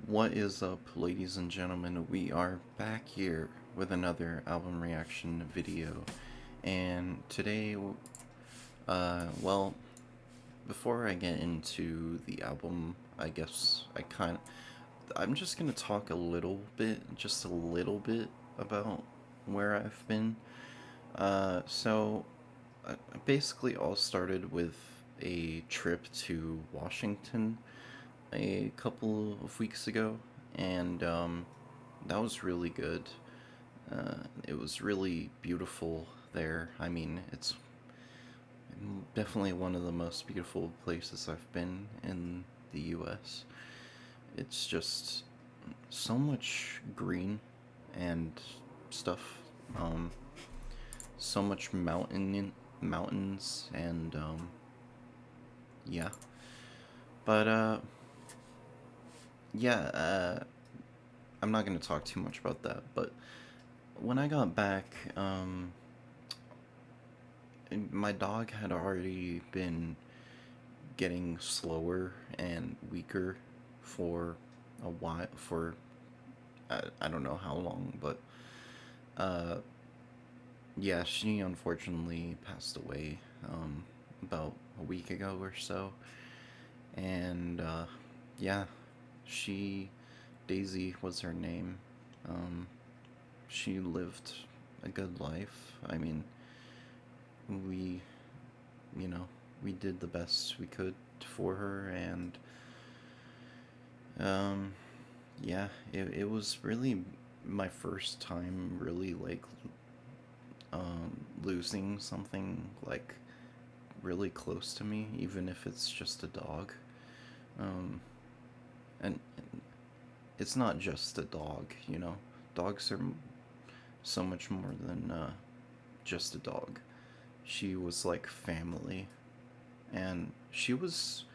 What is up, ladies and gentlemen? We are back here with another album reaction video. And today, well, before I get into the album, I guess I'm just gonna talk a little bit, just a little bit about where I've been. So, basically all started with a trip to Washington a couple of weeks ago, and that was really good. It was really beautiful there. I mean, it's definitely one of the most beautiful places I've been in the US. It's just so much green and stuff. Um, so much mountains and yeah. But yeah, I'm not gonna talk too much about that. But when I got back, my dog had already been getting slower and weaker for a while. I don't know how long, but uh, yeah, she unfortunately passed away about a week ago or so, and yeah, she Daisy was her name. Um, she lived a good life. I mean, we, you know, we did the best we could for her, and um, yeah, it was really my first time really like losing something like really close to me, even if it's just a dog. Um, and it's not just a dog, you know. Dogs are so much more than just a dog. She was like family, and she was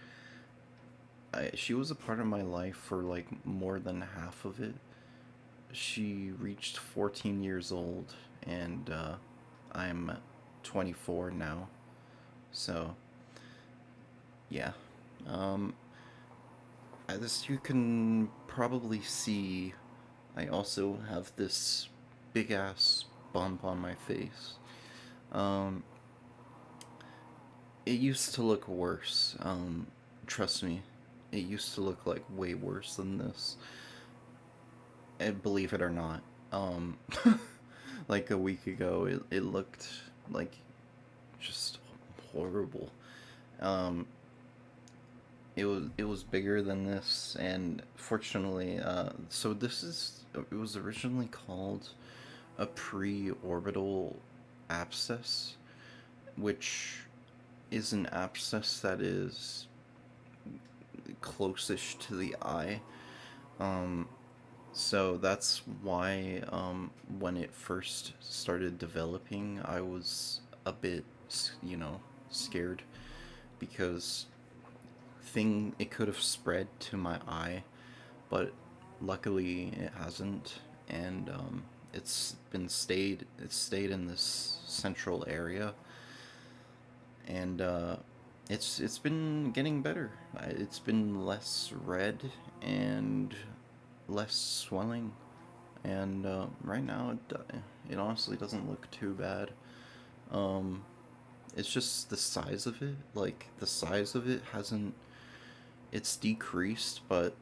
a part of my life for like more than half of it. She reached 14 years old, and I'm 24 now. So yeah, um, as you can probably see, I also have this big ass bump on my face. Um, it used to look worse. Trust me, it used to look like way worse than this. And believe it or not, um, like a week ago, it looked like just horrible. Um, it was bigger than this, and fortunately, so this is it was originally called a pre-orbital abscess, which is an abscess that is closest to the eye. Um, so that's why when it first started developing, I was a bit, you know, scared because it could have spread to my eye, but luckily it hasn't, and it's stayed in this central area, and it's been getting better. It's been less red and less swelling, and right now it honestly doesn't look too bad. Um, it's just the size of it. Like the size of it hasn't. It's decreased, but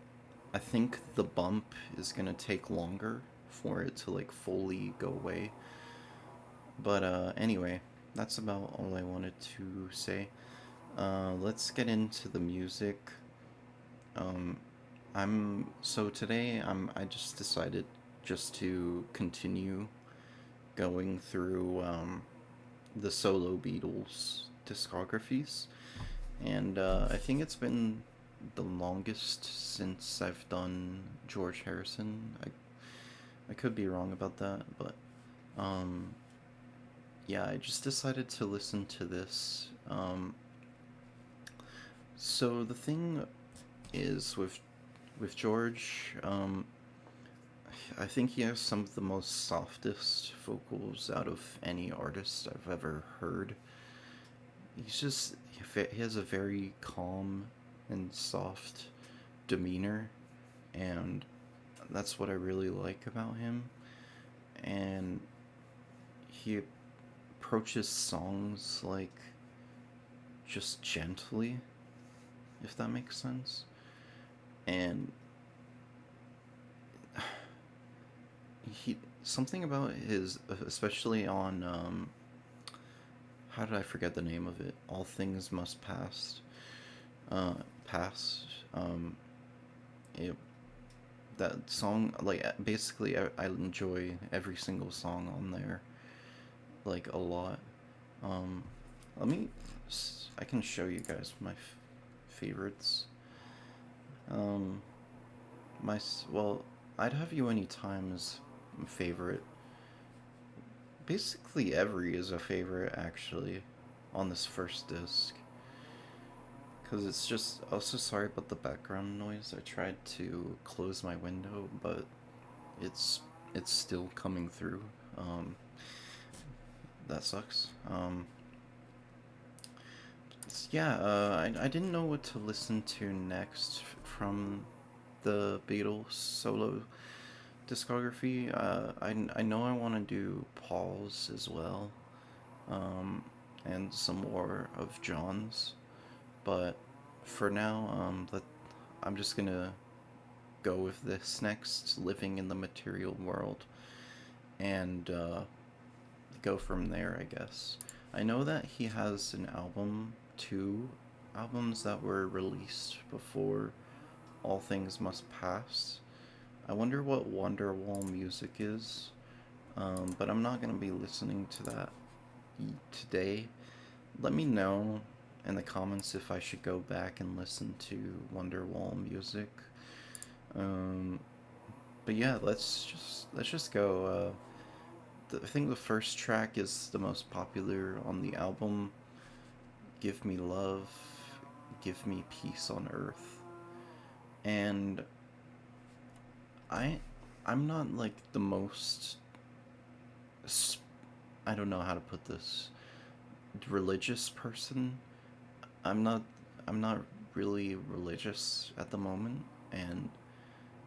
I think the bump is gonna take longer for it to like fully go away. But anyway, that's about all I wanted to say. Let's get into the music. Um, I just decided just to continue going through the solo Beatles discographies, and I think it's been the longest since I've done George Harrison. I could be wrong about that, but um, yeah, I just decided to listen to this. So the thing is with George, I think he has some of the most softest vocals out of any artist I've ever heard. He has a very calm and soft demeanor, and that's what I really like about him. And he approaches songs like just gently, if that makes sense. And he something about his, especially on how did I forget the name of it? All Things Must Pass. Pass. It, that song, like, basically, I enjoy every single song on there, like, a lot. Um, let me, I can show you guys my favorites. Well, I'd Have You Anytime is my favorite. Basically, every is a favorite, actually, on this first disc. Because it's just, also sorry about the background noise. I tried to close my window, but it's still coming through. That sucks. Yeah, I didn't know what to listen to next from the Beatles solo discography. I know I want to do Paul's as well, and some more of John's. But for now, I'm just gonna go with this next, Living in the Material World, and go from there, I guess. I know that he has an album, 2 albums that were released before All Things Must Pass. I wonder what Wonderwall music is, but I'm not gonna be listening to that today. Let me know in the comments if I should go back and listen to Wonderwall music. But yeah, let's just go. I think the first track is the most popular on the album. Give Me Love, Give Me Peace on Earth. And I'm not like the most, I don't know how to put this, religious person. I'm not really religious at the moment, and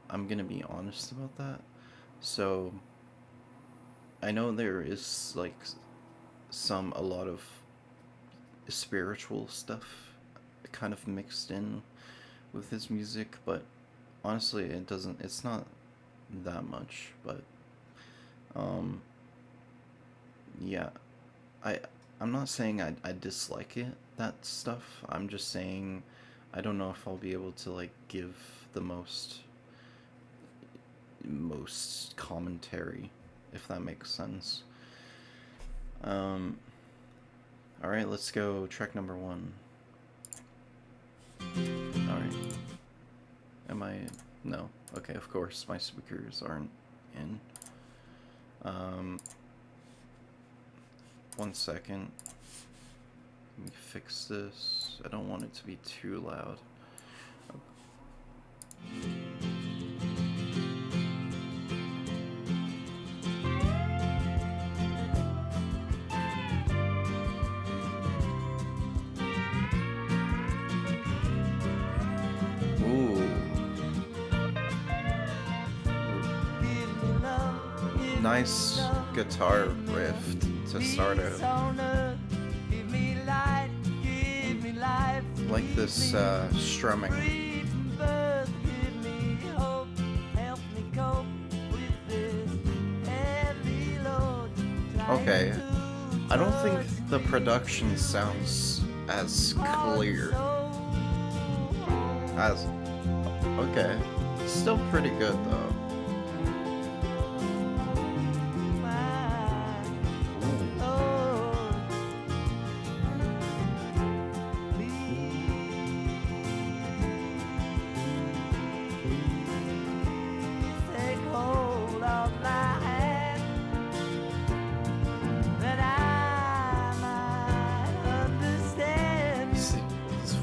I'm gonna be honest about that. So I know there is like a lot of spiritual stuff kind of mixed in with his music, but honestly it's not that much. But yeah, I'm not saying I dislike that stuff. I'm just saying I don't know if I'll be able to like give the most commentary, if that makes sense. Alright, let's go track number 1. Alright. Am I... No. Okay, of course, my speakers aren't in. 1 second. Let me fix this. I don't want it to be too loud. Nice guitar riff to start it. Like this strumming. Okay, I don't think the production sounds as clear as... Okay, still pretty good though.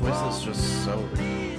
This is just so smooth.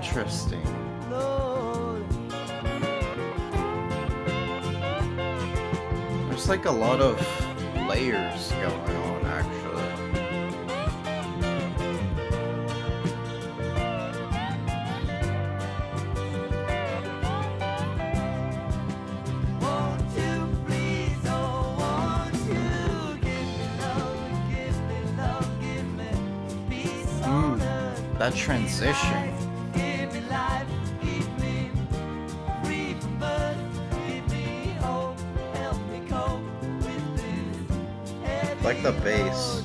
Interesting. There's like a lot of layers going on, actually. That transition. Like the bass.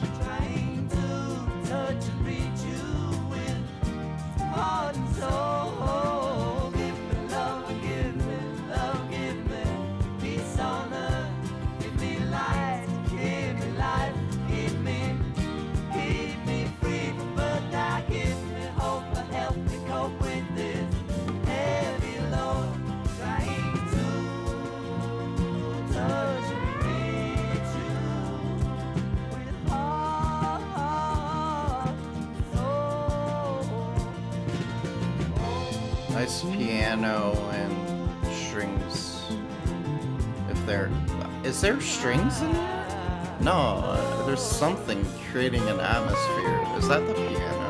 Nice piano and strings. Is there strings in there? No, there's something creating an atmosphere. Is that the piano?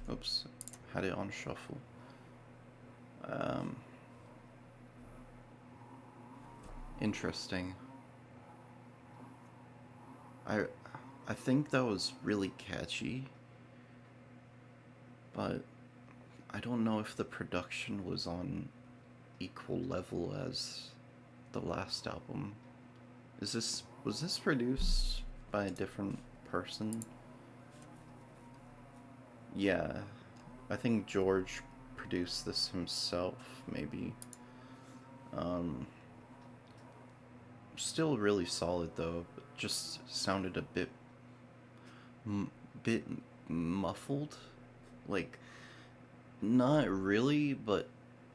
Oops, had it on shuffle. Interesting. I think that was really catchy, but I don't know if the production was on equal level as the last album. Was this produced by a different person? Yeah, I think George produced this himself, maybe. Still really solid though, but just sounded a bit muffled. Like, not really, but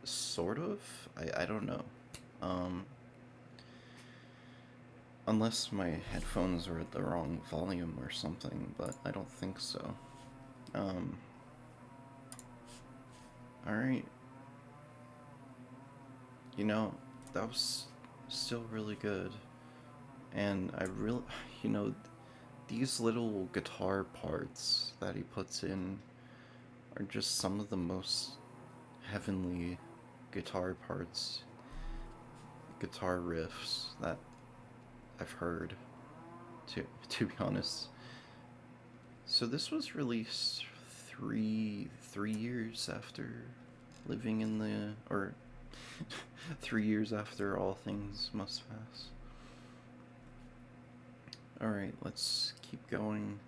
sort of. I don't know. Unless my headphones were at the wrong volume or something, but I don't think so. Alright. You know, that was still really good. And I really, these little guitar parts that he puts in are just some of the most heavenly guitar parts, guitar riffs that I've heard, to be honest. So this was released three years after living in the, or 3 years after All Things Must Pass. Alright, let's keep going.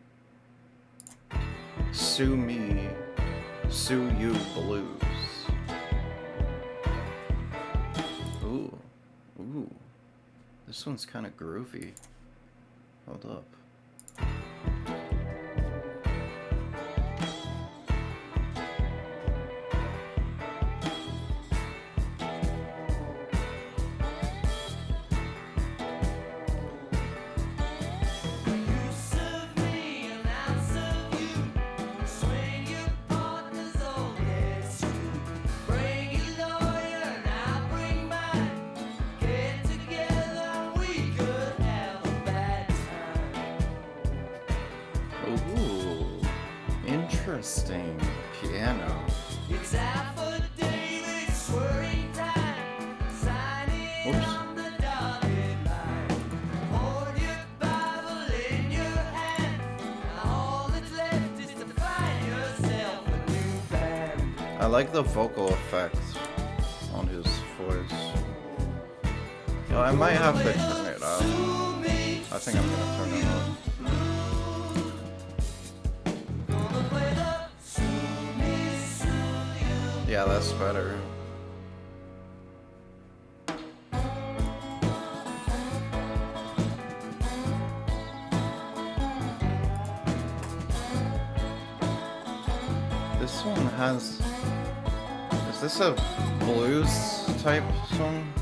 Sue Me, Sue You Blues. Ooh. This one's kind of groovy. Hold up. Interesting piano. It's affidavit swearing time, signing on the dotted line. Hold your Bible in your hand. All that's left is to find yourself a new band. I like the vocal effects on his voice. I might have to turn it up. I think I'm gonna turn it up. Yeah, that's better. This one has... Is this a blues type song?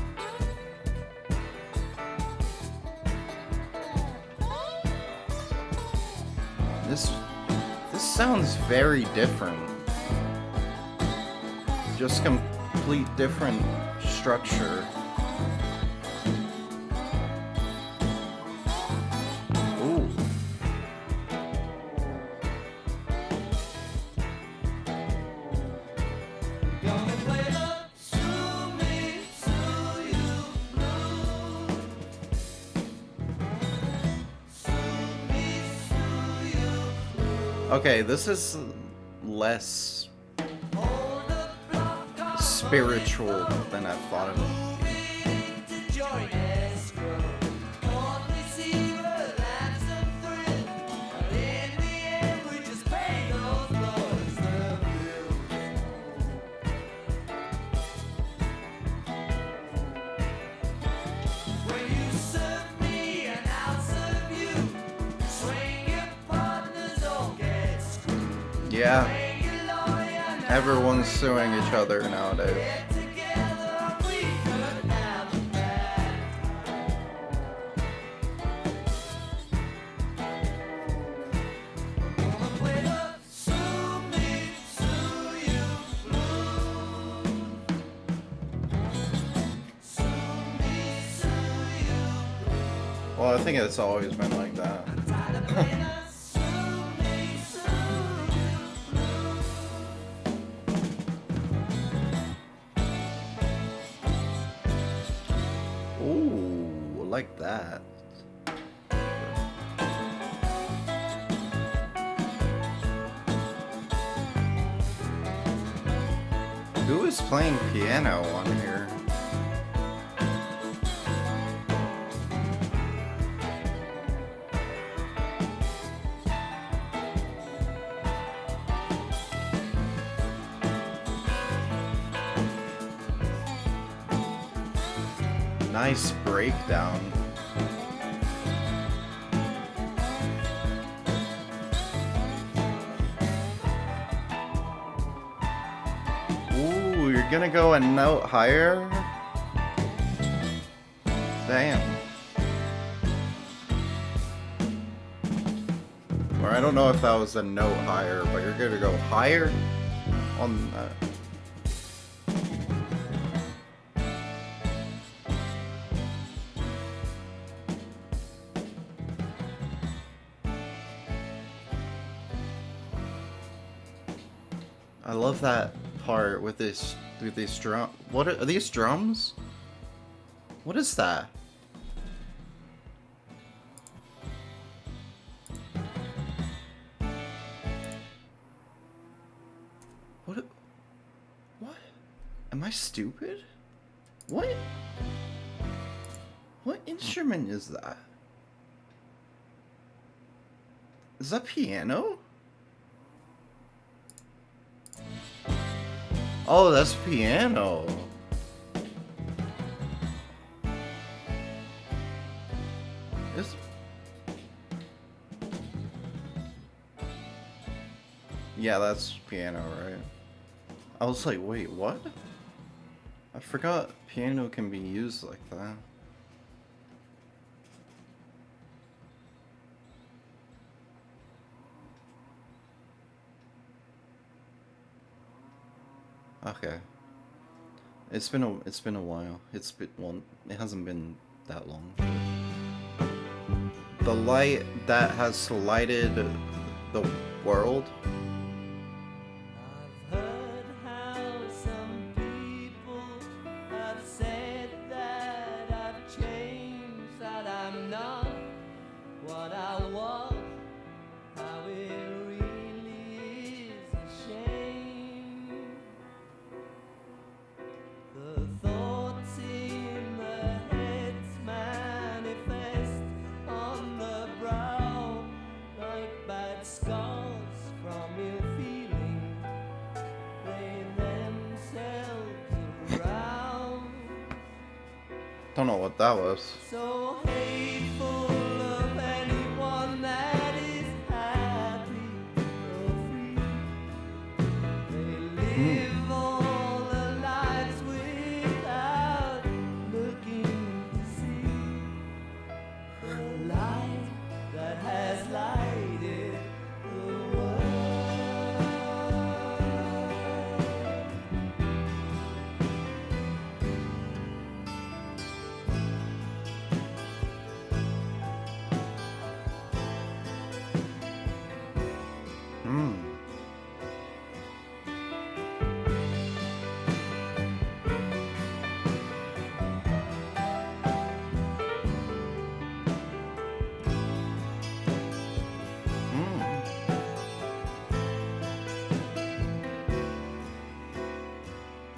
This sounds very different. Just complete different structure. Ooh. Okay, this is less spiritual than I thought it would be. Yeah, everyone's suing each other nowadays. Well, I think it's always been like that. Ooh, like that. Who is playing piano on here? Nice breakdown. Ooh, you're gonna go a note higher? Damn. Or I don't know if that was a note higher, but you're gonna go higher on that. I love that part with these drum. What are these drums? What is that? What? Am I stupid? What? What instrument is that? Is that piano? Oh, that's piano. Yeah, that's piano, right? I was like, wait, what? I forgot piano can be used like that. Okay. It's been a while. It hasn't been that long. The light that has lighted the world. I've heard how some people have said that I've changed, that I'm not what I was, how it really is a shame. The thoughts in the heads manifest on the brow like bad scars from ill feeling. They themselves around. Don't know what that was. So hateful of anyone that is happy or free.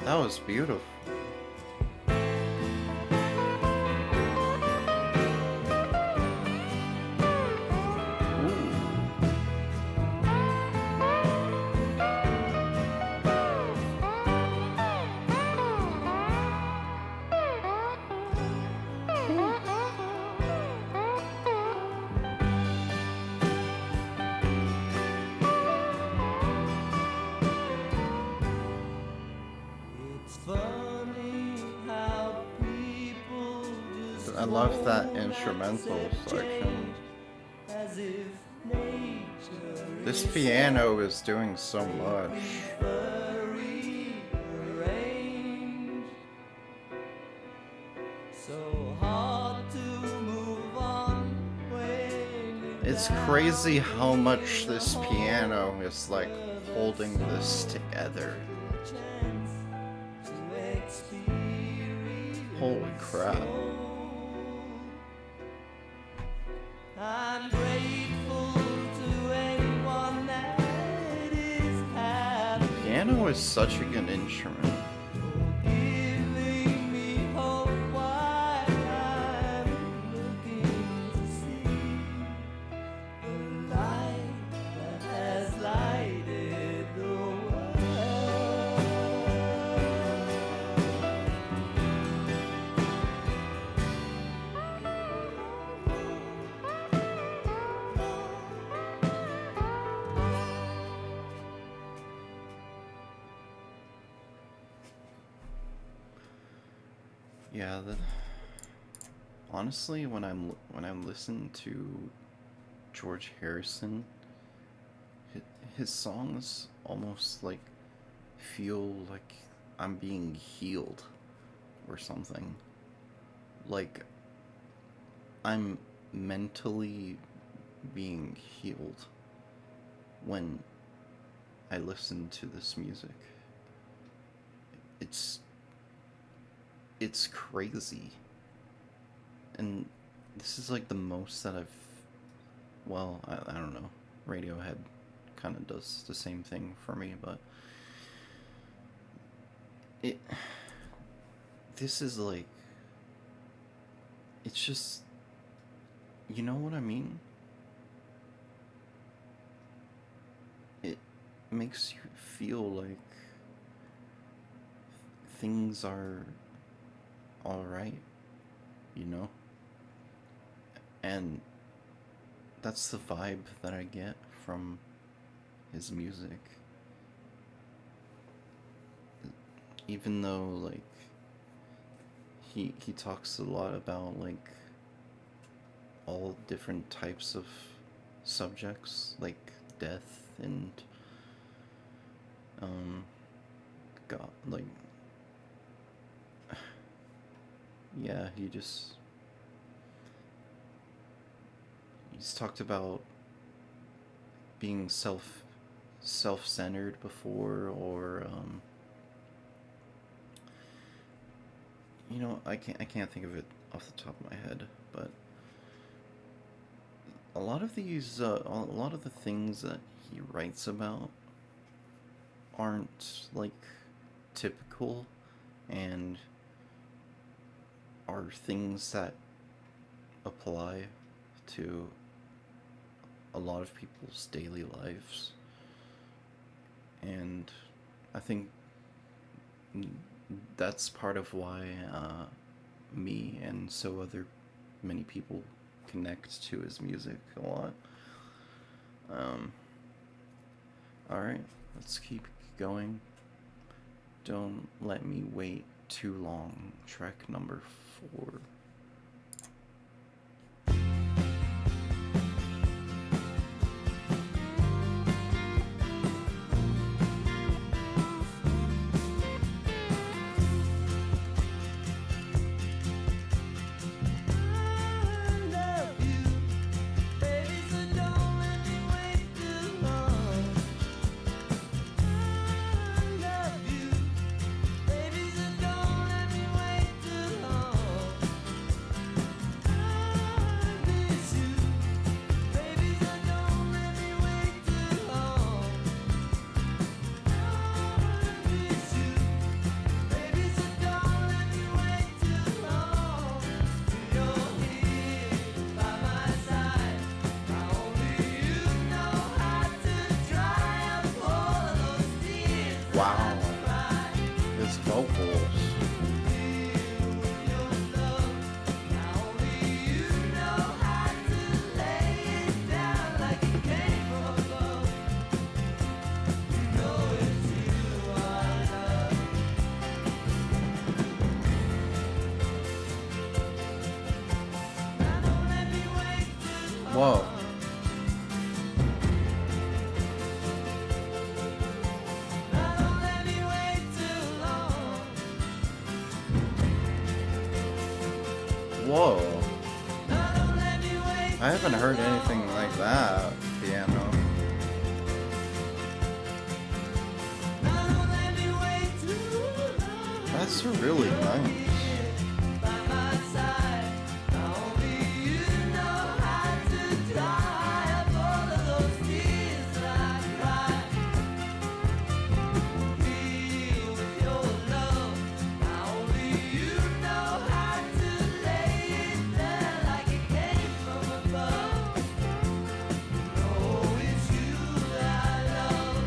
That was beautiful. Ooh. It's funny how people just I love that won't instrumental accept section. change, as if nature This is piano is doing so much. rearranged. So hard to move on when It's crazy how much this piano is like holding this together. Holy crap. I'm grateful to anyone that is happy, Piano is such a good instrument. giving me hope while I'm looking to see the light that has lighted the world. Yeah, honestly, when I'm listening to George Harrison, his songs almost like feel like I'm being healed or something. Like I'm mentally being healed when I listen to this music. It's crazy. And this is like the most that I don't know. Radiohead kind of does the same thing for me, but it this is like, it's just, you know what I mean? It makes you feel like things are alright, you know? And that's the vibe that I get from his music. Even though, like, he talks a lot about, like, all different types of subjects, like death and, God, like, yeah, he's talked about being self-centered before, or you know, I can't think of it off the top of my head, but a lot of the things that he writes about aren't like typical, and are things that apply to a lot of people's daily lives. And I think that's part of why me and many people connect to his music a lot. Alright, let's keep going. Don't let me wait too long. Track number 4. Whoa. Now don't let me wait too long. Whoa. Now don't let me wait I haven't too heard long. anything like that piano. Now don't let me wait too long. That's really nice. By my side, now only you know how to dry up all of those tears that I cry. Feel with your love, now only you know how to lay it there like it came from above. Oh, it's you that I love.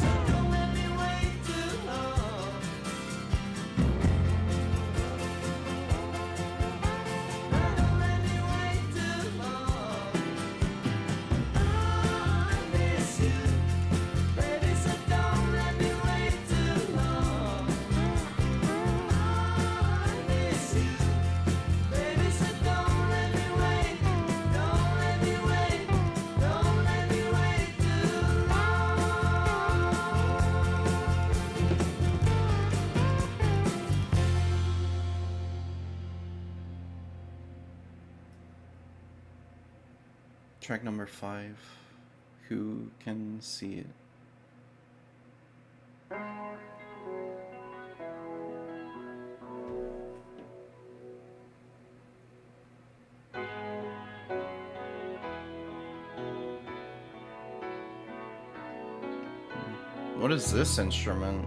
So don't let me wait too long. Don't let me wait too long. I miss you, baby. So don't let me wait too long. I miss you, baby. So don't let me wait. Don't let me wait. Don't let me wait too long. Track number 5. Who can see it? What is this instrument?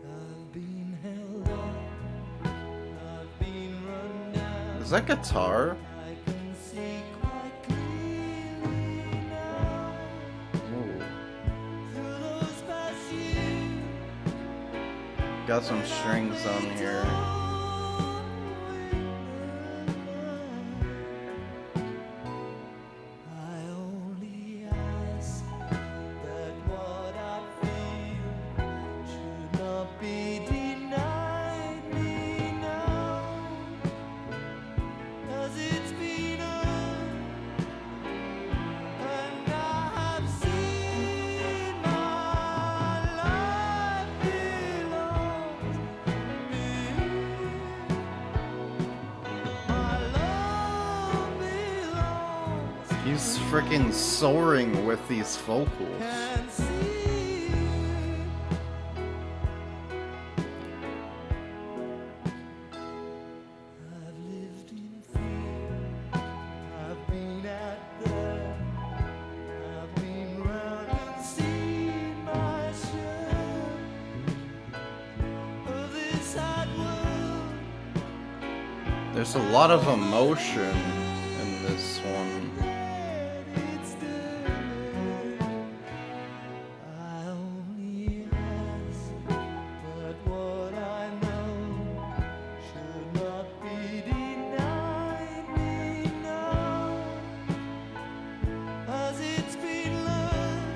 I've been held up, I've been run down. Is that guitar? I can see quite clearly now. Ooh. Through those past years, Got some strings on here. I only ask that what I feel should not be denied me now. 'Cause it's been earned, and I have seen my life belongs to me. My love belongs. He's freaking soaring with these vocals. Can see. I've lived in fear. I've been out there. I've been round and seen my share of this hard world. There's a lot of emotion in this one. I only ask, but what I know should not be denied me now. 'Cause it's been learned,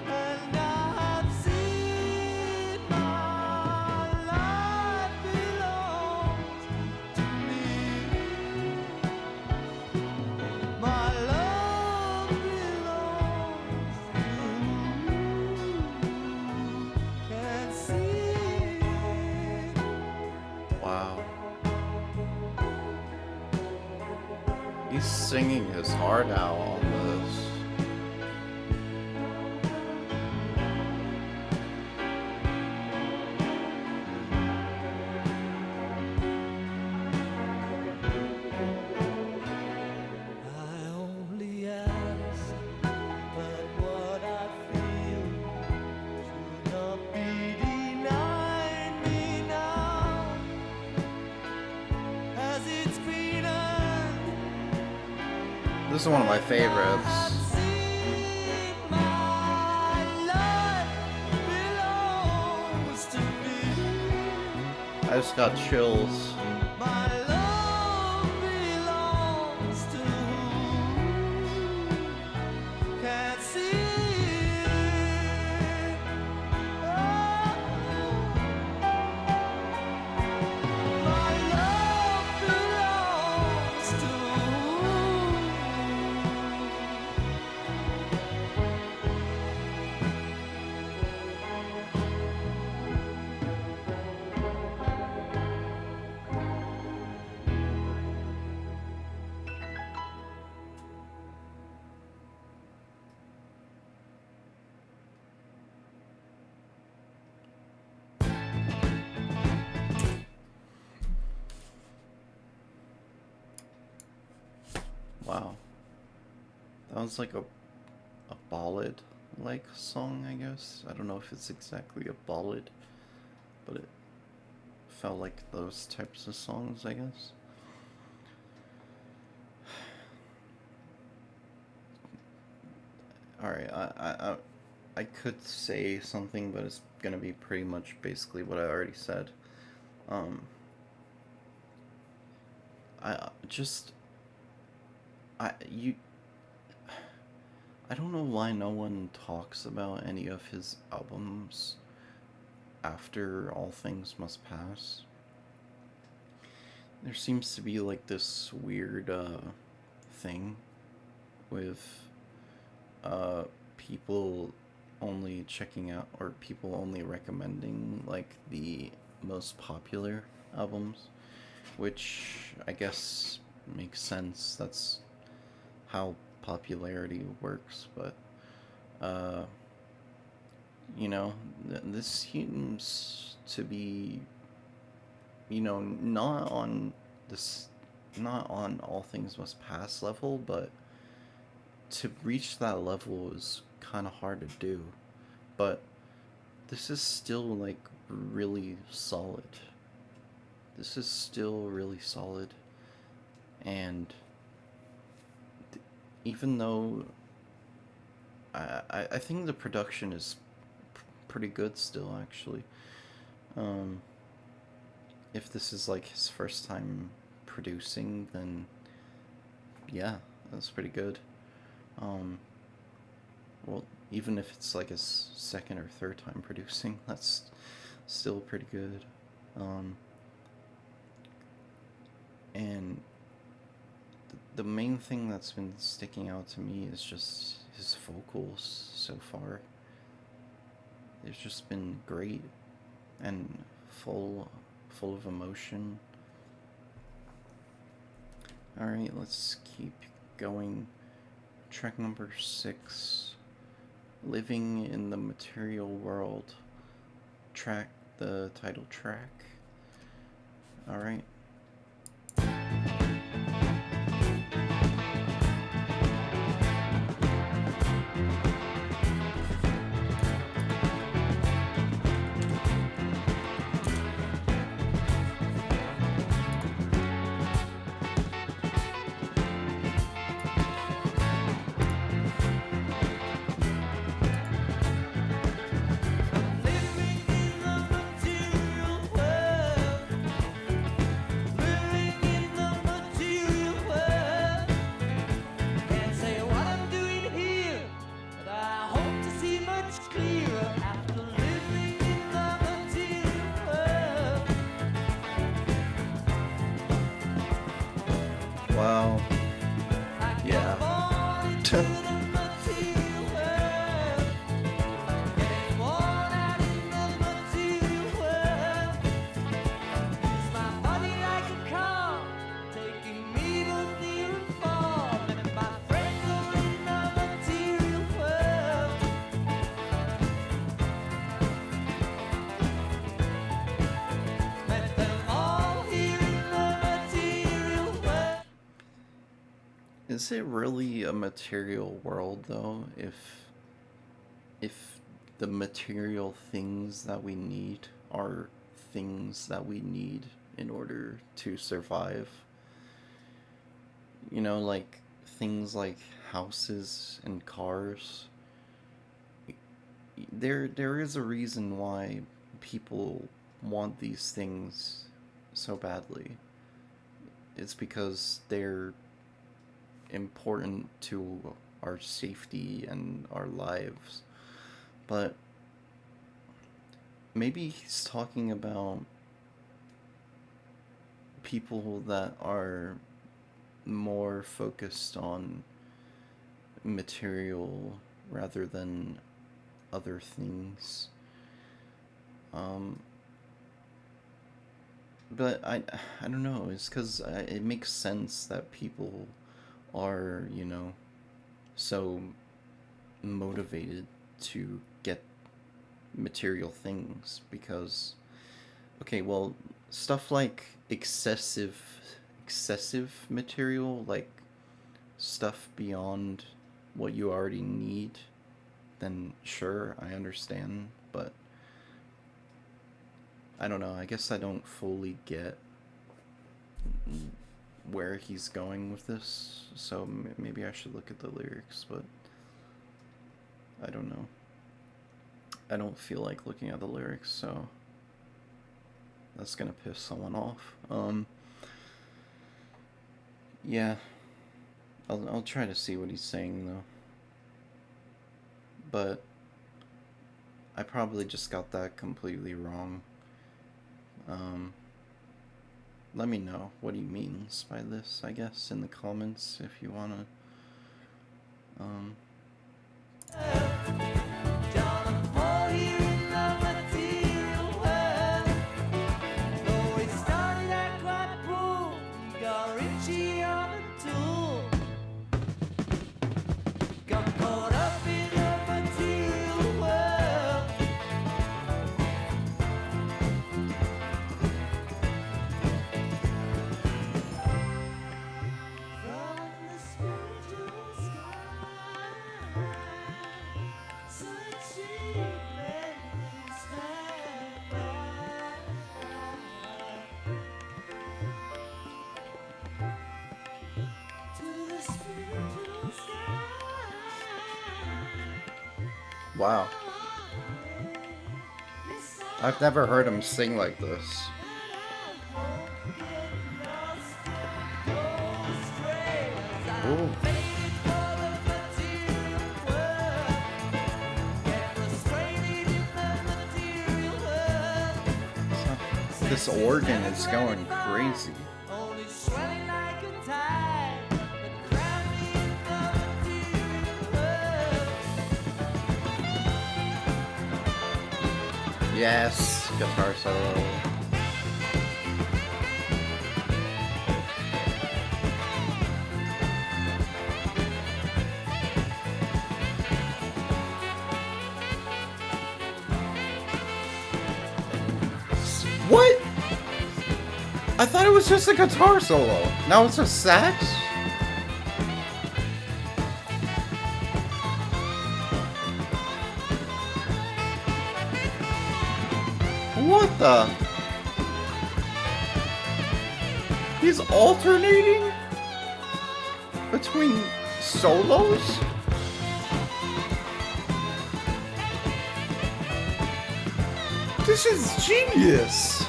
and I have seen my life belongs to me. My love belongs to you. Can't see it. Wow. He's singing his heart out on this. I only ask, but what I feel should not be denied me now. As it's been earned, This is one of my I've favorites. seen my life belongs to me. I just got chills. My love belongs to you. Can't see it. Wow. That was like a ballad like song, I guess. I don't know if it's exactly a ballad, but it felt like those types of songs, I guess. Alright, I could say something, but it's gonna be pretty much basically what I already said. Um, I just you I don't know why no one talks about any of his albums after All Things Must Pass. There seems to be like this weird thing with uh people only checking out, or people only recommending like the most popular albums, which I guess makes sense. That's how popularity works, but uh this seems to be, not on this, not on All Things Must Pass level, but to reach that level is kind of hard to do. But this is still like really solid. This is still really solid, and even though I think the production is pretty good still, actually. Um, if this is like his first time producing, then yeah, that's pretty good. Um, well, even if it's like his second or third time producing, that's still pretty good. Um, and the main thing that's been sticking out to me is just his vocals so far. They've just been great and full of emotion. All right, let's keep going. Track number 6, Living in the Material World. The title track. All right. Living in the material world, living in the material world. Can't say what I'm doing here, but I hope to see much clearer after living in the material world. Wow. I Yeah. got born into the material world, getting worn out in the material world. Use my body like a car, taking me both near and far. Met my friends all in the material world. Met them all here in the material world. Is it really a material world though, if the material things that we need are things that we need in order to survive? Like things like houses and cars. There is a reason why people want these things so badly. It's because they're important to our safety and our lives. But maybe he's talking about people that are more focused on material rather than other things. Um, but I don't know. It's because it makes sense that people are, so motivated to get material things because, okay, well, stuff like excessive material, like stuff beyond what you already need, then sure, I understand, but I don't know, I guess I don't fully get where he's going with this, so maybe I should look at the lyrics, but I don't know. I don't feel like looking at the lyrics, so that's gonna piss someone off. Yeah, I'll try to see what he's saying though. But I probably just got that completely wrong. Let me know what he means by this, I guess, in the comments if you wanna. Wow. I've never heard him sing like this. Ooh. This organ is going crazy. Yes, guitar solo. What? I thought it was just a guitar solo. Now it's a sax? What the? He's alternating between solos? This is genius!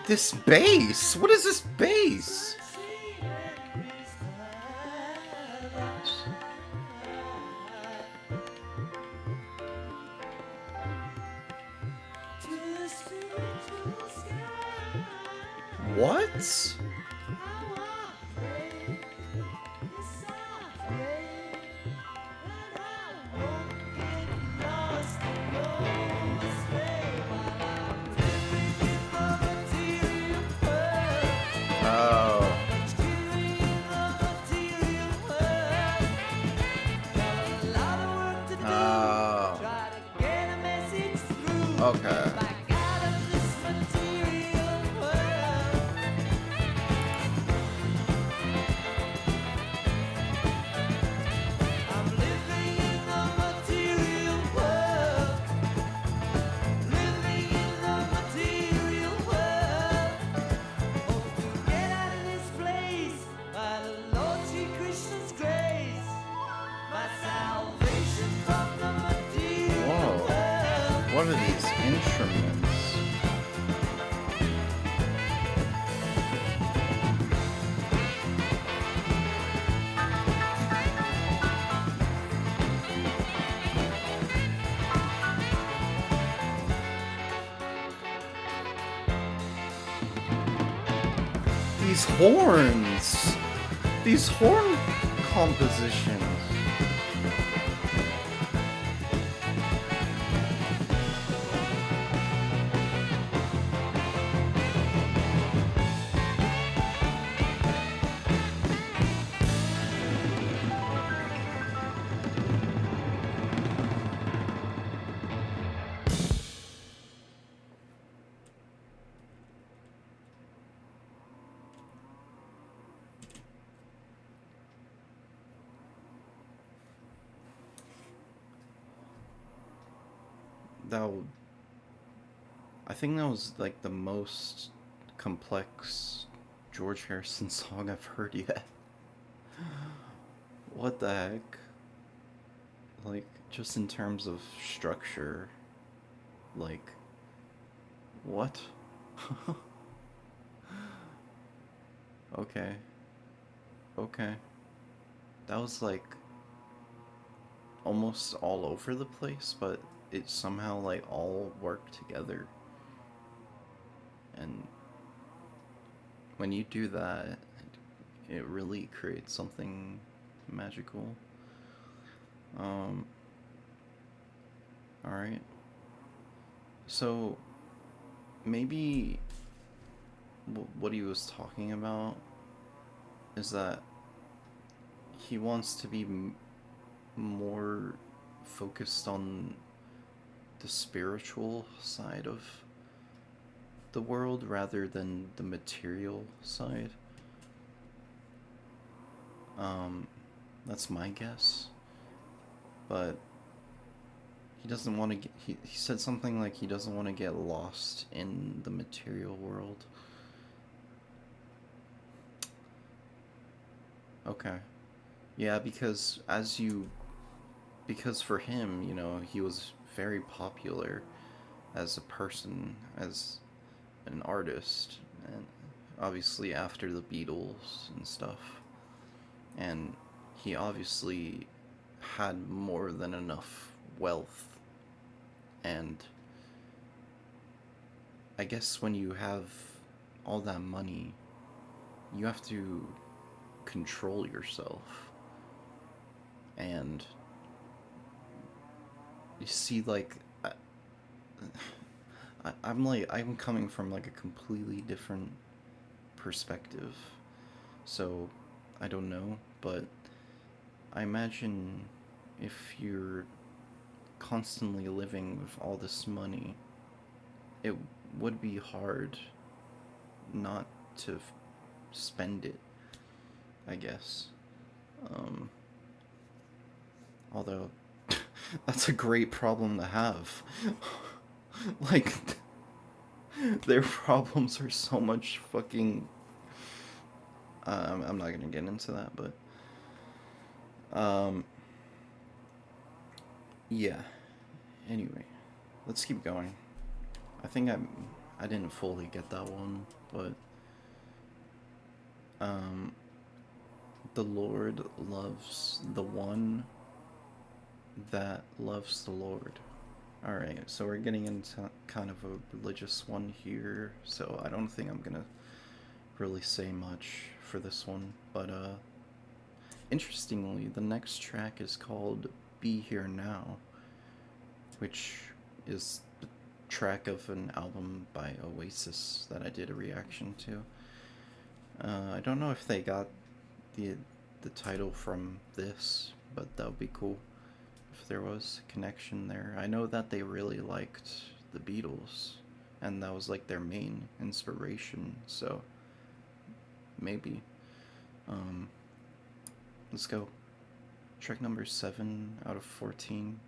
This bass? What is this bass? What? Okay. What are these instruments? These horns! These horn compositions! that I think that was like the most complex George Harrison song I've heard yet. What the heck? Like, just in terms of structure, like, what? Okay, okay. That was like almost all over the place, but it somehow like all worked together. And when you do that, it really creates something magical. Um, all right. So maybe what he was talking about is that he wants to be more focused on the spiritual side of the world rather than the material side. Um, that's my guess. But he doesn't want to get. He said something like he doesn't want to get lost in the material world. Okay. Yeah, because for him, he was very popular as a person, as an artist, and obviously after the Beatles and stuff. And he obviously had more than enough wealth. And I guess when you have all that money, you have to control yourself. And you see, like, I'm coming from like a completely different perspective. So I don't know, but I imagine if you're constantly living with all this money, it would be hard not to spend it, I guess. Although, that's a great problem to have. Like, their problems are so much fucking. I'm not gonna get into that, but. Yeah. Anyway, let's keep going. I think I didn't fully get that one, but the Lord loves the one that loves the Lord. Alright, so we're getting into kind of a religious one here, so I don't think I'm gonna really say much for this one, but interestingly, the next track is called Be Here Now, which is the track of an album by Oasis that I did a reaction to. I don't know if they got the title from this, but that would be cool if there was a connection there. I know that they really liked the Beatles, and that was like their main inspiration, so maybe. Let's go. Track number 7 out of 14.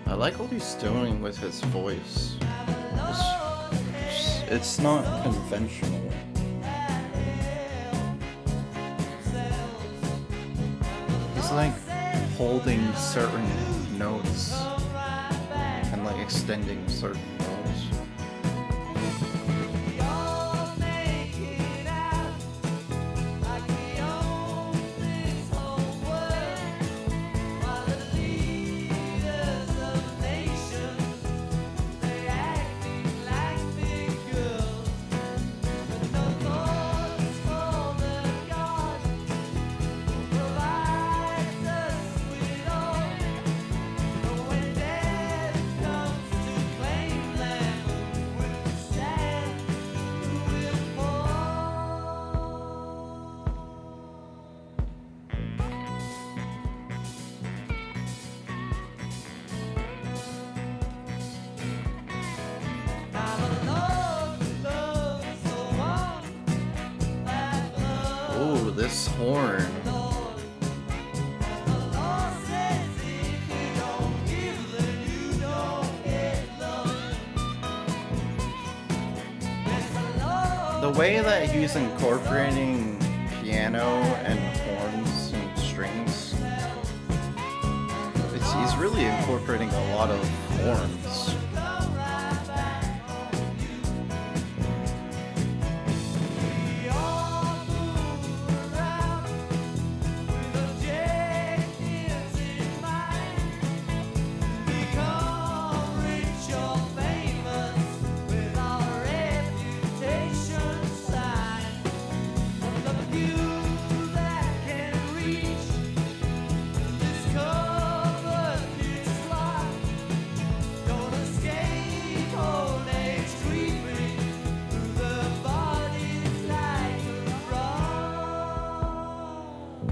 I like what he's doing with his voice. It's not conventional. He's like holding certain notes and like extending certain notes. horn. The way that he's incorporating piano and horns and strings, he's really incorporating a lot of horns.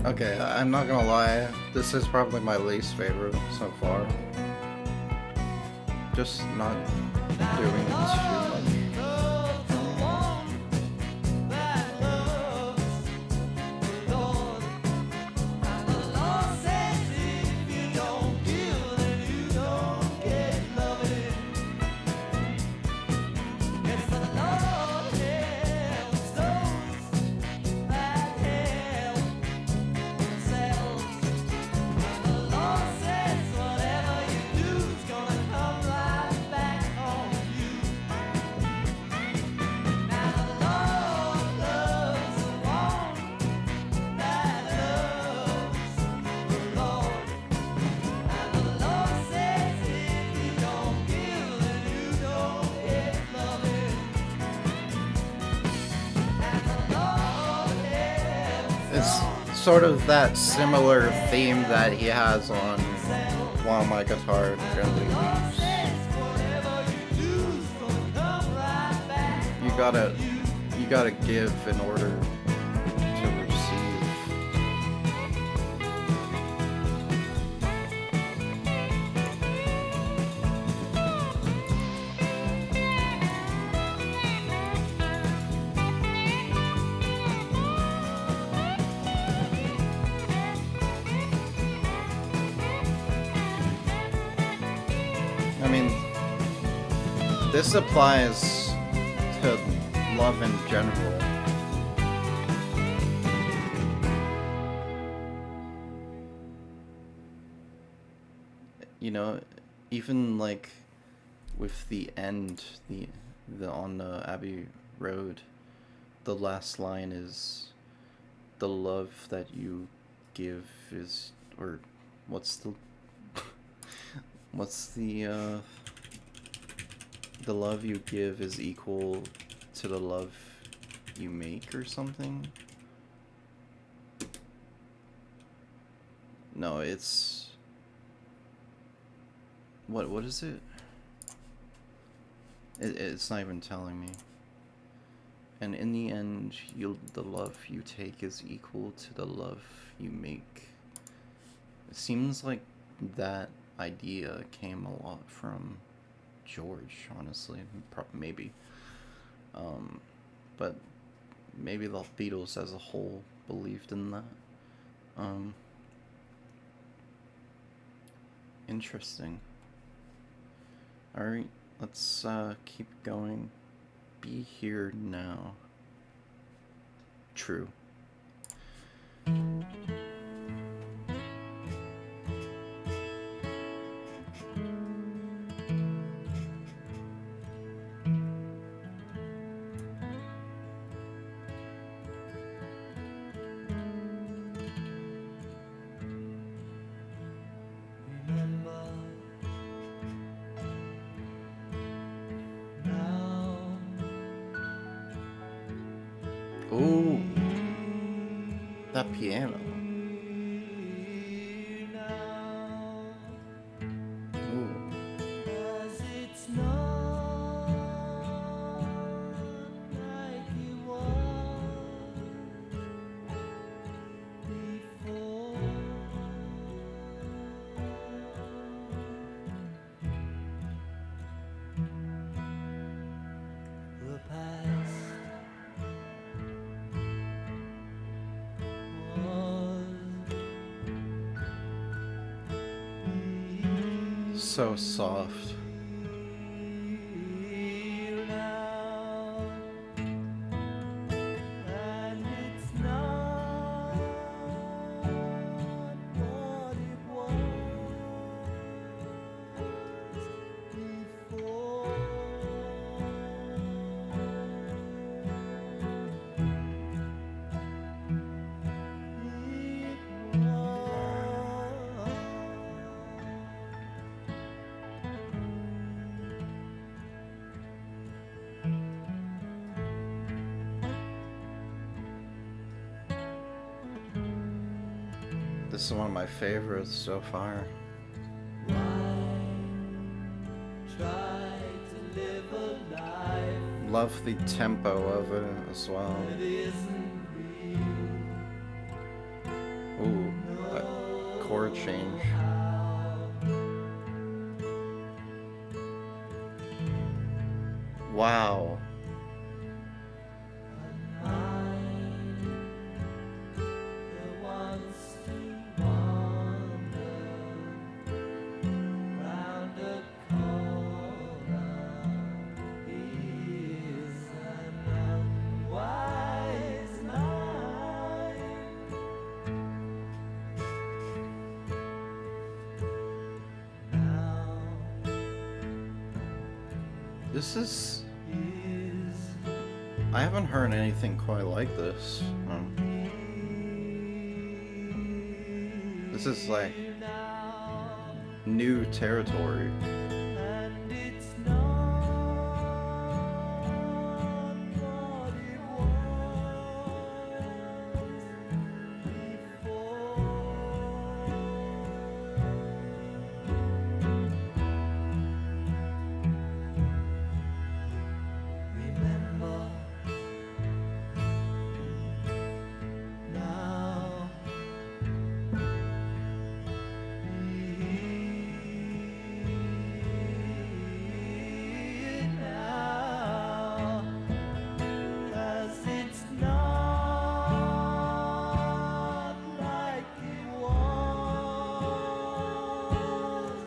Okay, I'm not gonna lie, this is probably my least favorite so far. Just not doing too much. It's sort of that similar theme that he has on While My Guitar Gently Weeps. You gotta give in order to receive. I mean, this applies to love in general. You know, even like with the end, the on the Abbey Road, the last line is, "The love that you give is," or what's the what's the love you give is equal to the love you make, or something? No, it's what is it? It's not even telling me. And in the end, the love you take is equal to the love you make. It seems like that idea came a lot from George, honestly. Maybe. But maybe the Beatles as a whole believed in that. Interesting. Alright, let's keep going. Be here now. True. Ooh, that piano. Ooh. So soft. And it's not what it was before. This is one of my favorites so far. Try to live a life Love the tempo of it as well. that isn't real. Ooh, that chord change. Wow. This is... I haven't heard anything quite like this. This is like new territory. And it's not what it was before. Remember now. Now, 'cause it's not like it was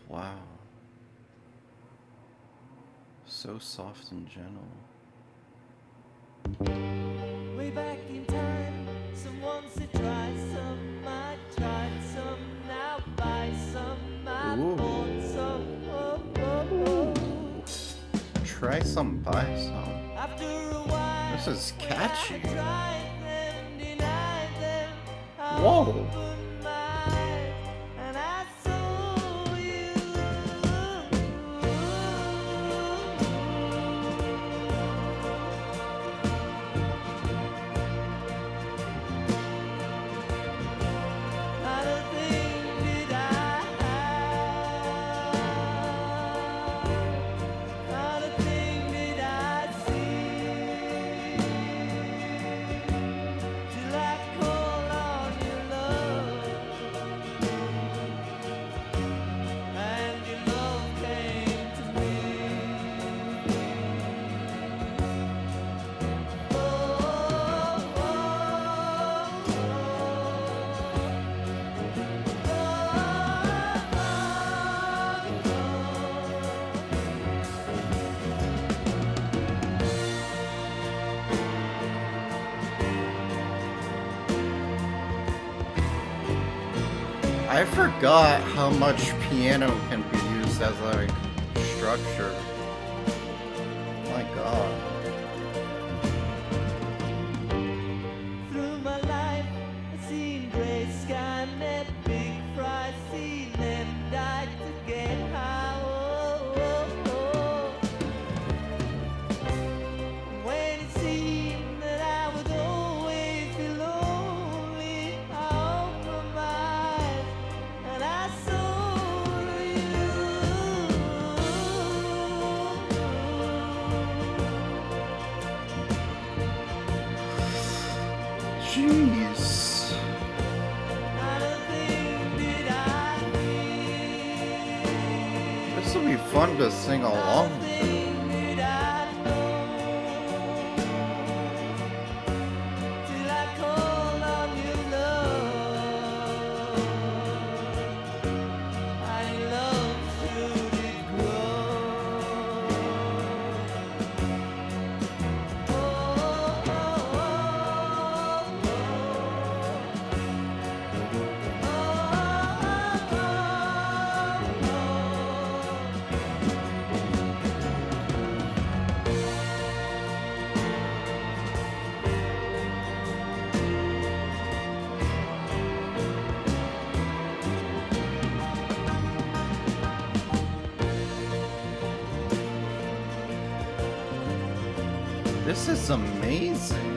Wow. So soft and gentle. way back in time. Someone said try some, I tried some, now buy some, I Ooh. bought some. Try some, buy some. After a while, This is catchy. when I tried them, denied them, I Whoa. opened my eyes and I saw you. Not a thing did I hide. Not a thing did I see. Till I called on your love, and your love came to me. Oh, I forgot how much piano can be used as like structure. My god. through my life, I've seen gray sky, met big fry, seen them die to get high. When it seemed that I would always be lonely, I opened my eyes and I saw you. Jeez. Not a thing did I feel. This will be fun to sing along to. Nothing did I know. Till I called on your love. And your love should it grow. Oh, This is amazing.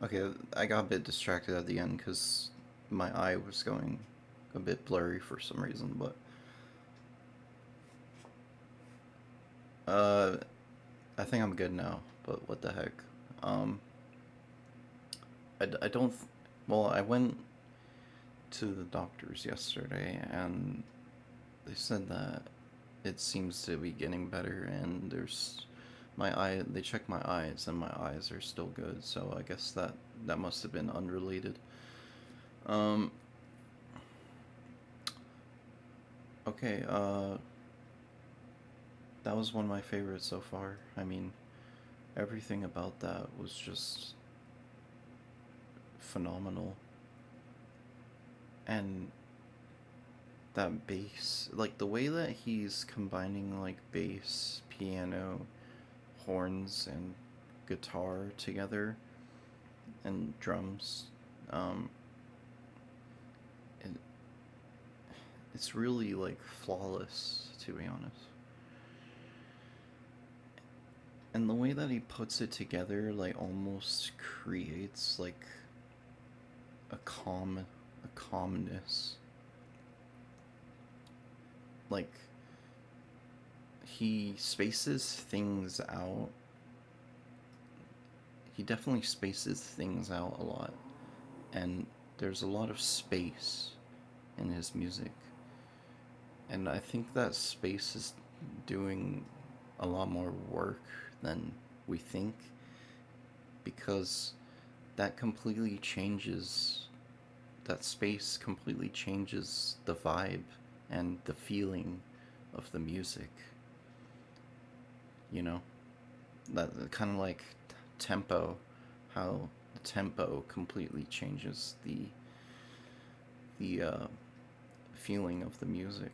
Okay, I got a bit distracted at the end because my eye was going a bit blurry for some reason, but I think I'm good now, but what the heck. I don't, well, I went to the doctors yesterday and they said that it seems to be getting better, and they checked my eyes and my eyes are still good, so I guess that must have been unrelated. Okay, that was one of my favorites so far. I mean, everything about that was just phenomenal. And that bass, like the way that he's combining like bass, piano, horns, and guitar together, and drums, it, it's really like flawless, to be honest. And the way that he puts it together, like, almost creates like a calmness. Like, he spaces things out. He definitely spaces things out a lot, and there's a lot of space in his music. And I think that space is doing a lot more work than we think, because that space completely changes the vibe and the feeling of the music. You know? That kind of like tempo, how the tempo completely changes the feeling of the music.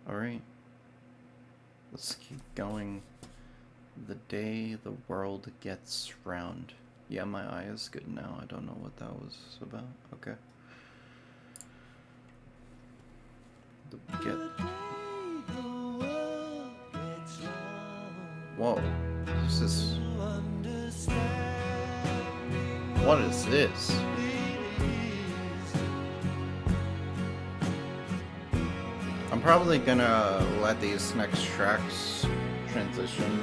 Alright. Let's keep going. The Day the World Gets Round. Yeah, my eye is good now. I don't know what that was about. Okay. Whoa. This is... What is this? I'm probably gonna let these next tracks transition.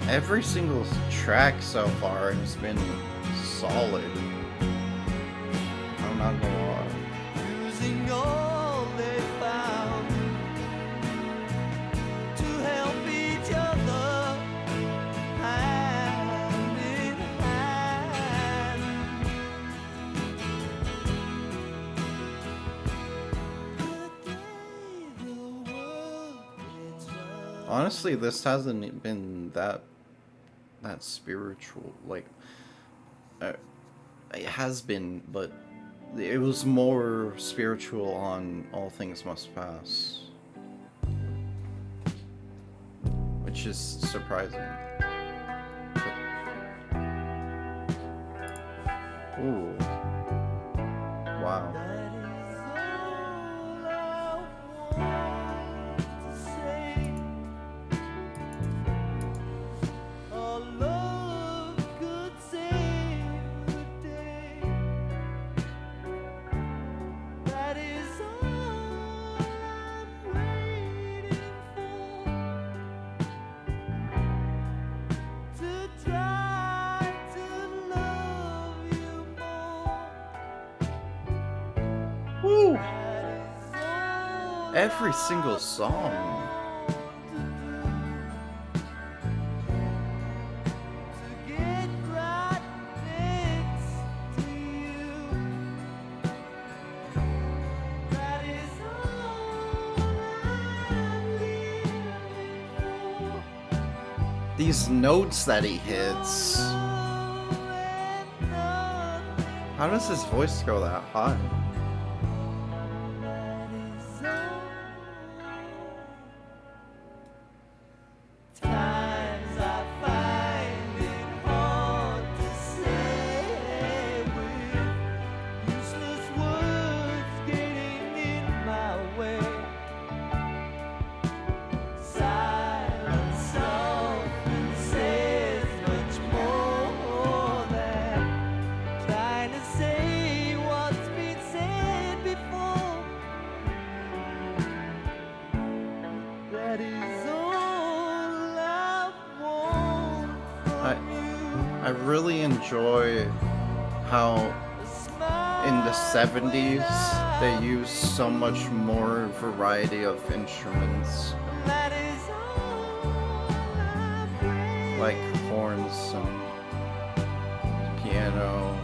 Every single track so far has been solid. I'm not gonna lie. Using all they found to help each other hand in hand. The day the world gets rough. Honestly, this hasn't been that spiritual. Like, it has been, but it was more spiritual on All Things Must Pass, which is surprising. Ooh. Wow. That is all I want to say. Our love could save the day. That is all I'm waiting for. To try to love you more. Woo! That is all Every single song. to get right next to you. That is all I'm living for. These notes that he hits. How does his voice go that high? Times I find it hard to say with useless words getting in my way. Silence often says much more than trying to say what's been said before. That is all I want from you. I really enjoy how in the 70s they used so much more variety of instruments, That is all I pray. like horns and piano,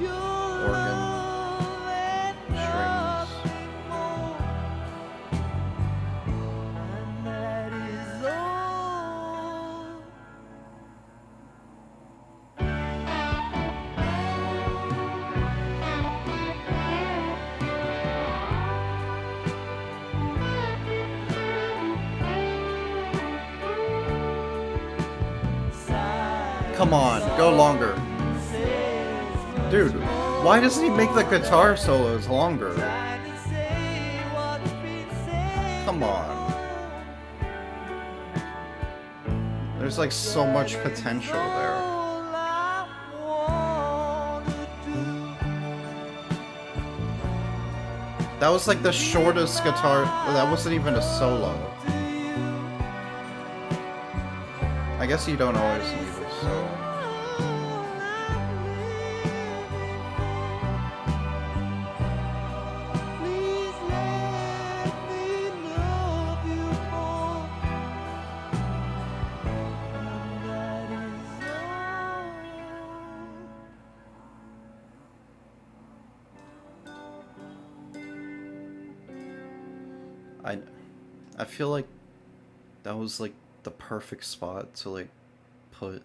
Your organ, love and strings. nothing more. And that is all. Come on, go longer. Dude, why doesn't he make the guitar solos longer? Come on. There's like so much potential there. That was like the shortest guitar. That wasn't even a solo. I guess you don't always need a solo. Please let me love you more. And that is all. I feel like that was like the perfect spot to like put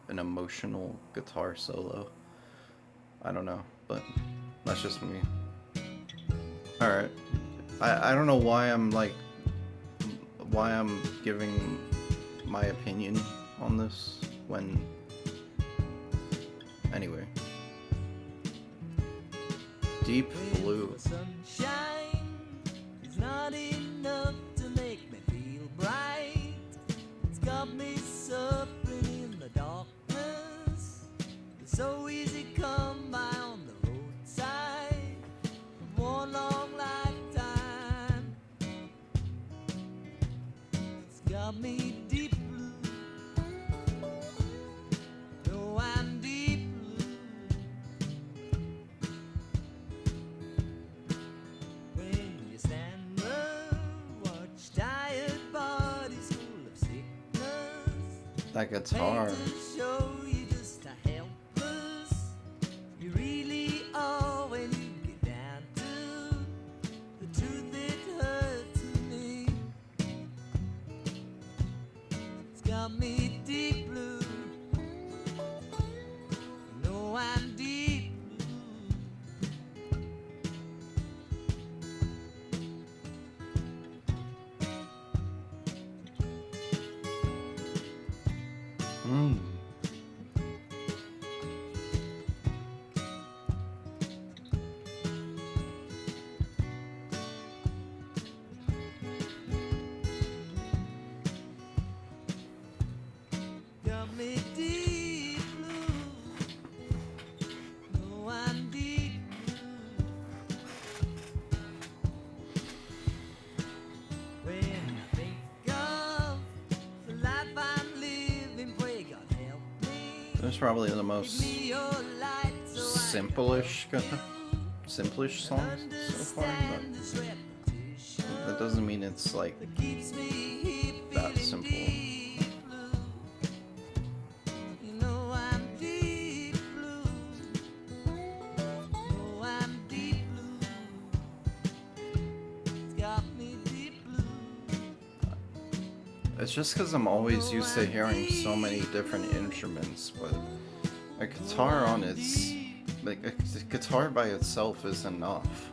an emotional guitar solo. I don't know, but that's just me. Alright. I don't know why I'm giving my opinion on this when anyway. Deep Blue. Sunshine is not enough to make me feel bright. It's got me suffering in the darkness. It's so easy come by on the roadside from one long lifetime. It's got me deep blue. That guitar. To show you just how helpless you really are when you get down to the truth. It hurts me. It's got me deep blue. No, I'm deep blue. Mm. Got me deep blue. No, I'm deep blue. When I think of the life I'm living, pray God help me. That's probably the most Give me your light so I simplish songs so far, understand this repetition but that doesn't mean it's like that keeps me here that feeling simple. deep blue. You know I'm deep blue. No, I'm deep blue. It's got me deep blue. It's just because I'm always used to hearing so many different instruments, but a guitar on its like a guitar by itself is enough.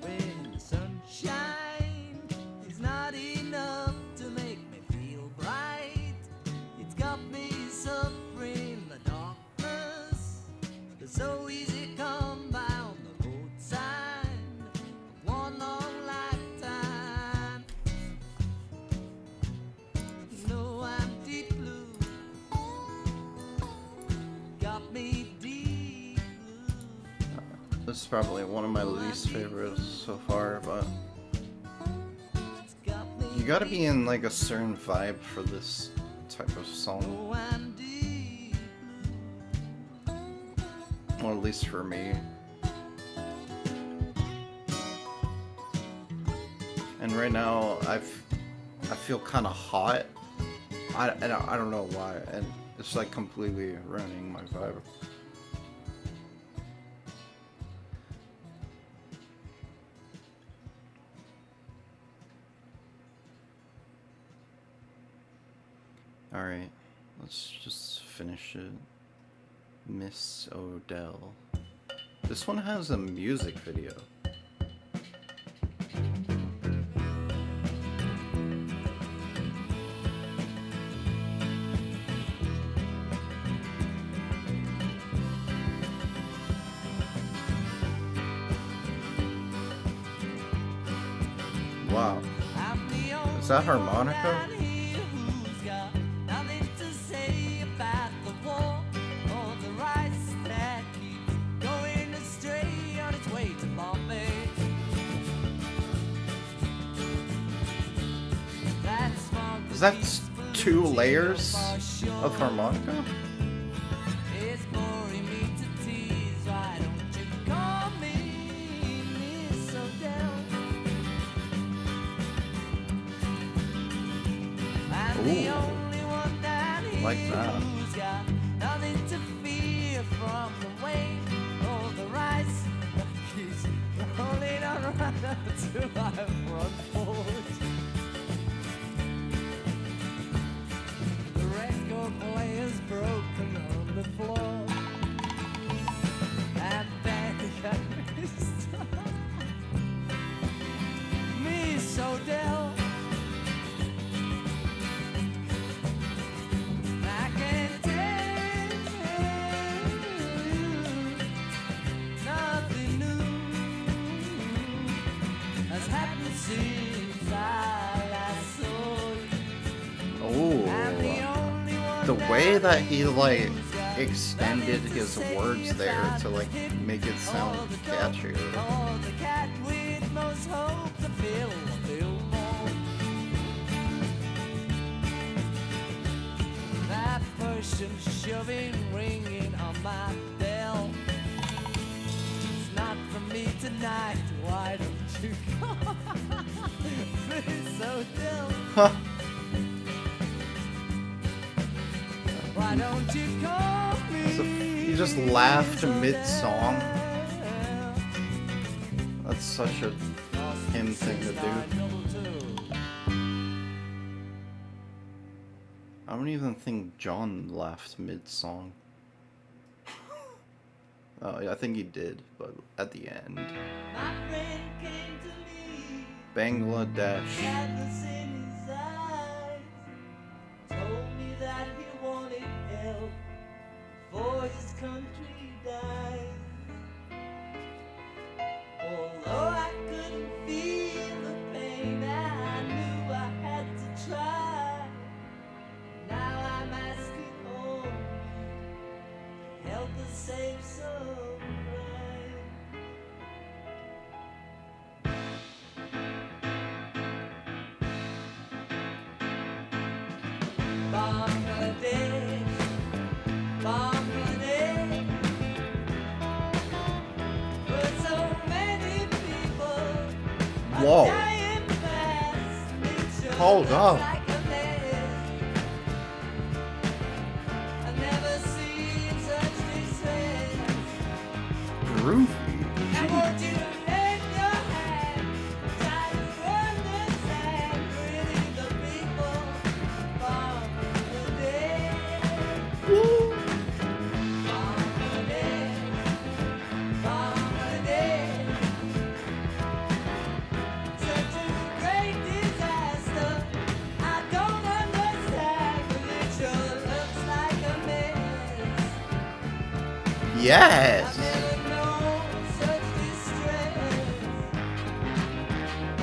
When the sunshine is not enough to make me feel bright, it's got me suffering the darkness. It's so easy come by on the roadside. One long lifetime. You know I'm deep blue. Got me deep blue. This is probably one of my least favorites so far, but It's got me you gotta be in like a certain vibe for this type of song, Oh, I'm deep blue. or at least for me. And right now, I feel kind of hot. I don't know why, and it's like completely ruining my vibe. Alright, let's just finish it. Miss Odell. This one has a music video. Wow. I'm the only Is that harmonica? one out here who's got nothing to say about the war or the rice that keeps going astray on its way to Bombay. That's Is that two layers of harmonica? It's boring me to tease. Why don't you call me Miss Odell? I'm the Ooh. only one down here Like that. who's got nothing to fear from the weight or the rice that keeps rolling on right up to my front porch. The record player's broken on the floor, and then I missed Miss Odell. I can't tell you nothing new has happened since I last saw you. I'm the Oh, only one the way that he down like here who's got extended nothing to his say words there about to like the hidden make it or sound the dope catchier. or the cat with most hope to fill a billboard. That person shoving, ringing on my bell. It's not for me tonight. Why don't you call Miss Odell? Huh. He just laughed mid-song. That's such a him thing to do. I don't even think John laughed mid-song. Oh, yeah, I think he did, but at the end. My friend came to me, Bangla Desh. sadness in his eyes, told me that he wanted help before his country died. Although I couldn't feel the pain, I knew I had to try. Now I'm asking only to help us save some lives. Bangladesh, Bangladesh, but so many people are Whoa. dying fast. It sure Hold looks up. like a mess. I've never seen such distress. Groovy. I want you to lend your hand, try to understand really the people Bangladesh, Bangladesh, Bangladesh. Such a great disaster. I don't understand, but it sure looks like a mess. Yes. I've never known such distress.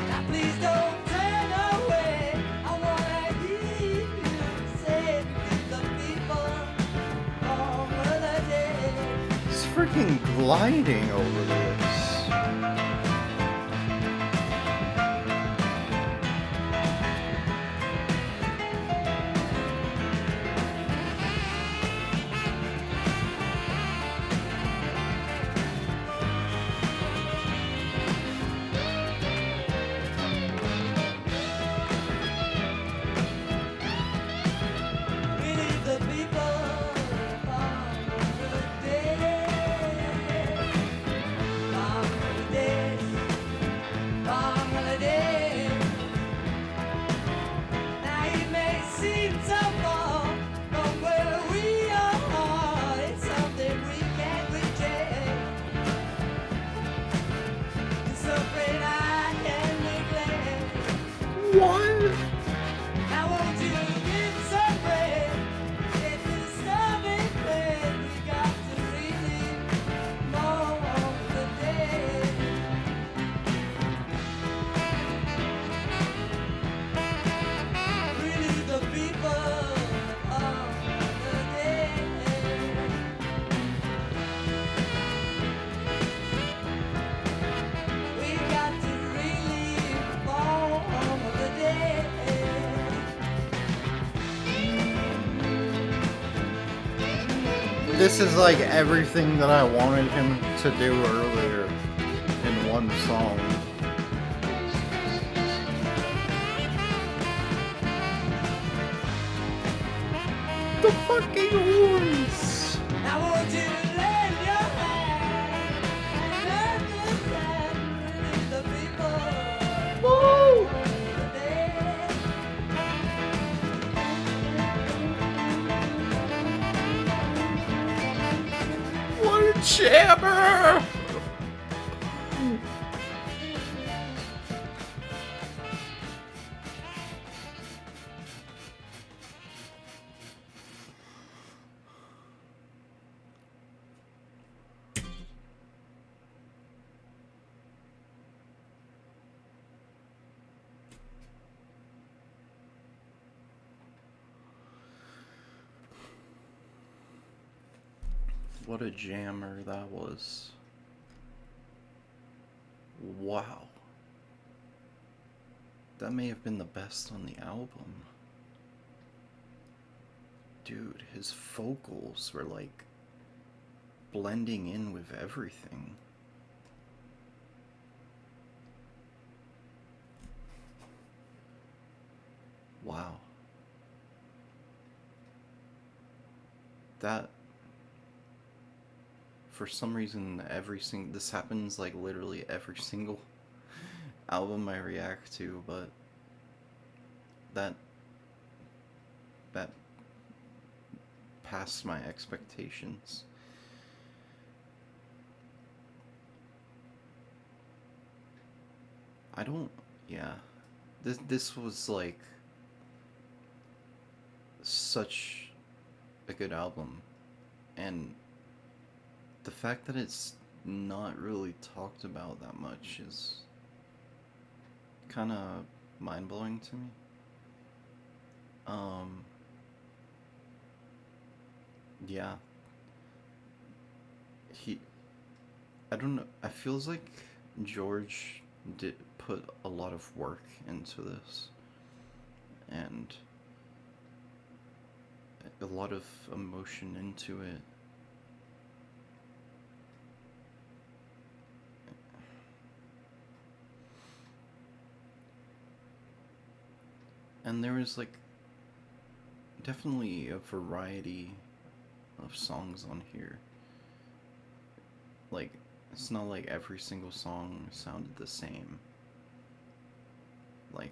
Now please don't turn away. I wanna hear you say to the people over the day. He's freaking gliding over this. Really the people over the day. Bangladesh, Bangladesh. Now it may seem so far from where we are. It's something we can't reject. It's something I can't neglect. What? Now won't you give some bread? Get this stomach fed. We got to really mourn the dead. Really the people of the dead. We got to really mourn the dead. This is like everything that I wanted him to do earlier in one song. The fucking horns! Now won't you lend your hand and understand really the people Woo! of the dead. What a jammer! What a jammer that was. Wow. That may have been the best on the album. Dude, his vocals were like blending in with everything. Wow. That for some reason this happens like literally every single album I react to, but that that passed my expectations. I don't yeah. This was like such a good album, and the fact that it's not really talked about that much is kind of mind blowing to me. Um, yeah, he. I don't know. I feels like George did put a lot of work into this, and a lot of emotion into it. And there is like definitely a variety of songs on here. Like, it's not like every single song sounded the same. Like,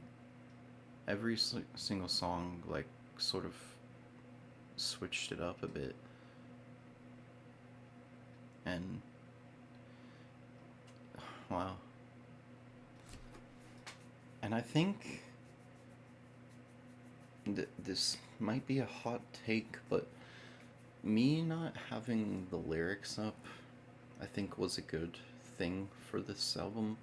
every single song, like, sort of switched it up a bit. And, wow. And I think this might be a hot take, but me not having the lyrics up, I think was a good thing for this album.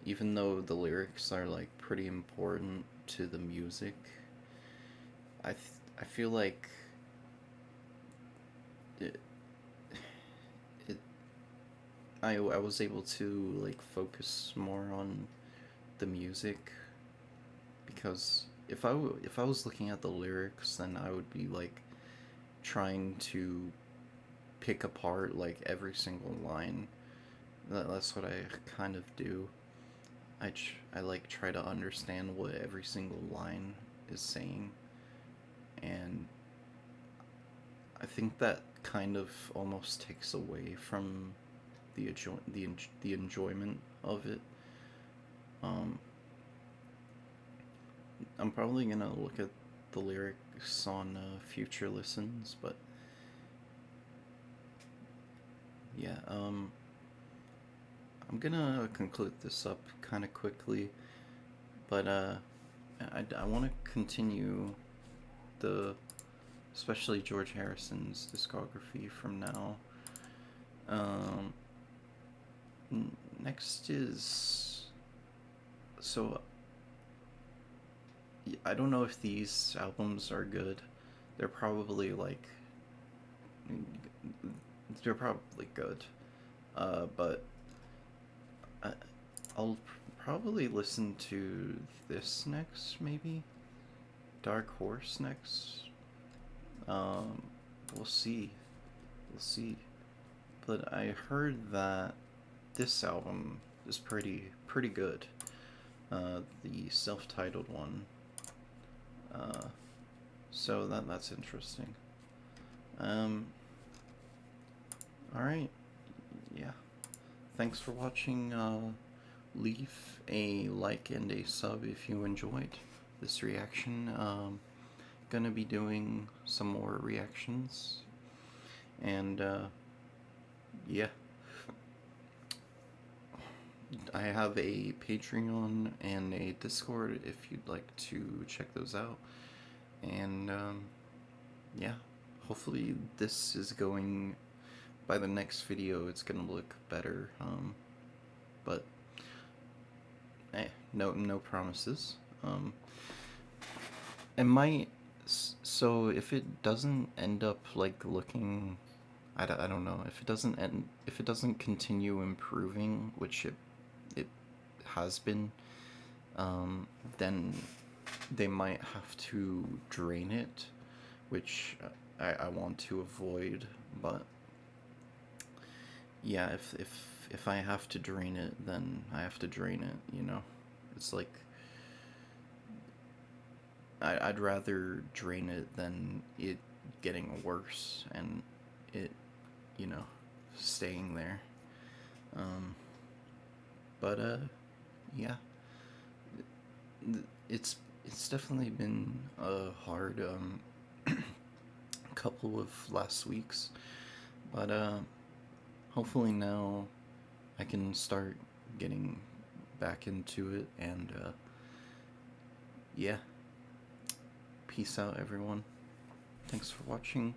Even though the lyrics are like pretty important to the music, I feel like it, it I was able to like focus more on the music, because if I was looking at the lyrics, then I would be like trying to pick apart like every single line. That's what I kind of do. I like try to understand what every single line is saying, and I think that kind of almost takes away from the enjoyment of it. Um, I'm probably gonna look at the lyrics on future listens, but yeah, I'm gonna conclude this up kind of quickly, but I want to continue the, especially George Harrison's discography from now. Um, Next is, so I don't know if these albums are good. They're probably like they're probably good, but I, I'll probably listen to this next, maybe Dark Horse next. Um, we'll see, we'll see. But I heard that this album is pretty good. The self-titled one. Uh, so that's interesting. Um, all right, yeah. Thanks for watching. Leave a like and a sub if you enjoyed this reaction. Gonna be doing some more reactions, and yeah. I have a Patreon and a Discord if you'd like to check those out. And yeah, hopefully this is going, by the next video it's gonna look better. But no promises. It might. So if it doesn't end up like looking, I don't know, if it doesn't continue improving, which it has been, then they might have to drain it, which I want to avoid. But yeah, if I have to drain it, then I have to drain it. You know, it's like I'd rather drain it than it getting worse, and it, you know, staying there. Um, but yeah, it's definitely been a hard couple of last weeks, but hopefully now I can start getting back into it, and yeah, peace out everyone. Thanks for watching.